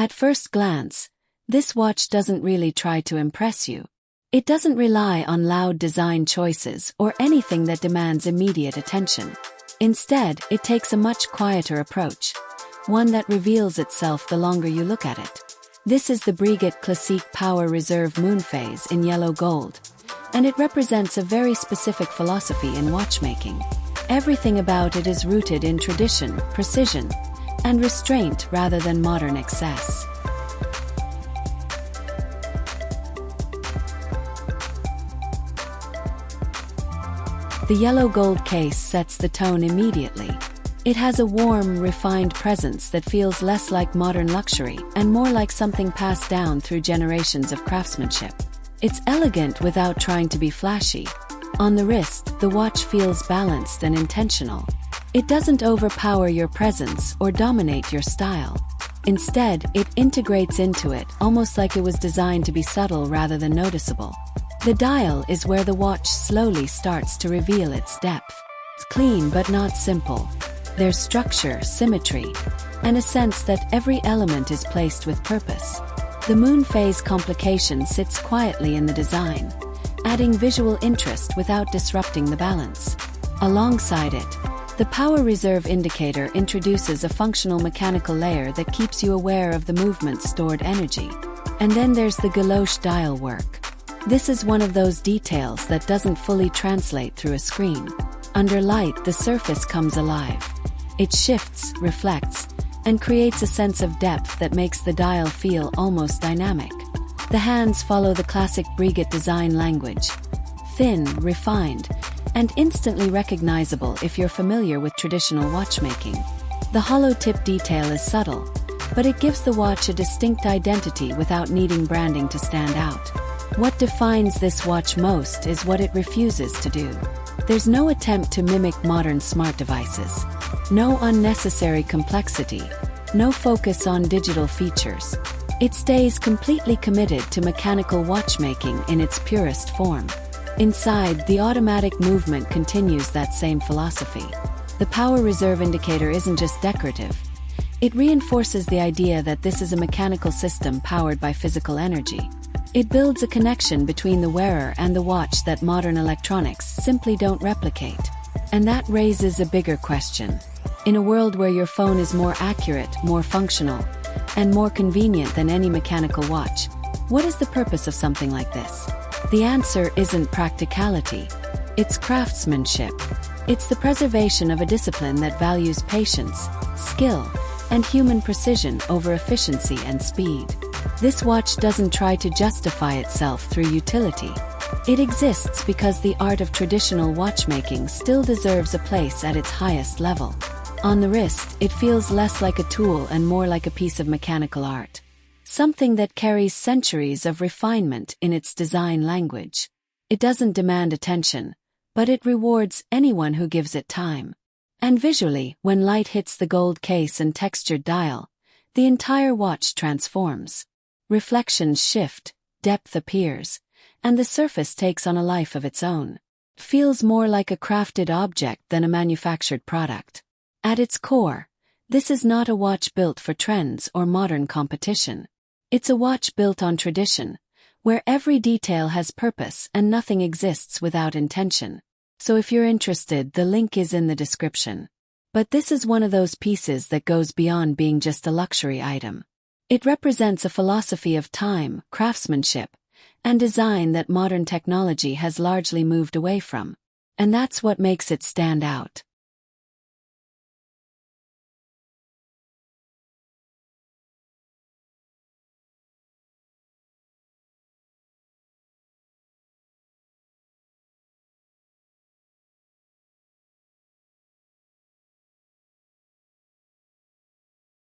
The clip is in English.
At first glance, this watch doesn't really try to impress you. It doesn't rely on loud design choices or anything that demands immediate attention. Instead, it takes a much quieter approach, one that reveals itself the longer you look at it. This is the Breguet Classique Power Reserve Moonphase in yellow gold, and it represents a very specific philosophy in watchmaking. Everything about it is rooted in tradition, precision, and restraint rather than modern excess. The yellow gold case sets the tone immediately. It has a warm, refined presence that feels less like modern luxury and more like something passed down through generations of craftsmanship. It's elegant without trying to be flashy. On the wrist, the watch feels balanced and intentional. It doesn't overpower your presence or dominate your style. Instead, it integrates into it, almost like it was designed to be subtle rather than noticeable. The dial is where the watch slowly starts to reveal its depth. It's clean but not simple. There's structure, symmetry, and a sense that every element is placed with purpose. The Moonphase complication sits quietly in the design, adding visual interest without disrupting the balance. Alongside it, the power reserve indicator introduces a functional mechanical layer that keeps you aware of the movement's stored energy. And then there's the guilloché dial work. This is one of those details that doesn't fully translate through a screen. Under light, the surface comes alive. It shifts, reflects, and creates a sense of depth that makes the dial feel almost dynamic. The hands follow the classic Breguet design language. Thin, refined, and instantly recognizable if you're familiar with traditional watchmaking. The hollow tip detail is subtle, but it gives the watch a distinct identity without needing branding to stand out. What defines this watch most is what it refuses to do. There's no attempt to mimic modern smart devices. No unnecessary complexity. No focus on digital features. It stays completely committed to mechanical watchmaking in its purest form. Inside, the automatic movement continues that same philosophy. The power reserve indicator isn't just decorative. It reinforces the idea that this is a mechanical system powered by physical energy. It builds a connection between the wearer and the watch that modern electronics simply don't replicate. And that raises a bigger question. In a world where your phone is more accurate, more functional, and more convenient than any mechanical watch, what is the purpose of something like this? The answer isn't practicality. It's craftsmanship. It's the preservation of a discipline that values patience, skill, and human precision over efficiency and speed. This watch doesn't try to justify itself through utility. It exists because the art of traditional watchmaking still deserves a place at its highest level. On the wrist, it feels less like a tool and more like a piece of mechanical art. Something that carries centuries of refinement in its design language. It doesn't demand attention, but it rewards anyone who gives it time. And visually, when light hits the gold case and textured dial, the entire watch transforms. Reflections shift, depth appears, and the surface takes on a life of its own. It feels more like a crafted object than a manufactured product. At its core, this is not a watch built for trends or modern competition. It's a watch built on tradition, where every detail has purpose and nothing exists without intention. So if you're interested, the link is in the description. But this is one of those pieces that goes beyond being just a luxury item. It represents a philosophy of time, craftsmanship, and design that modern technology has largely moved away from. And that's what makes it stand out.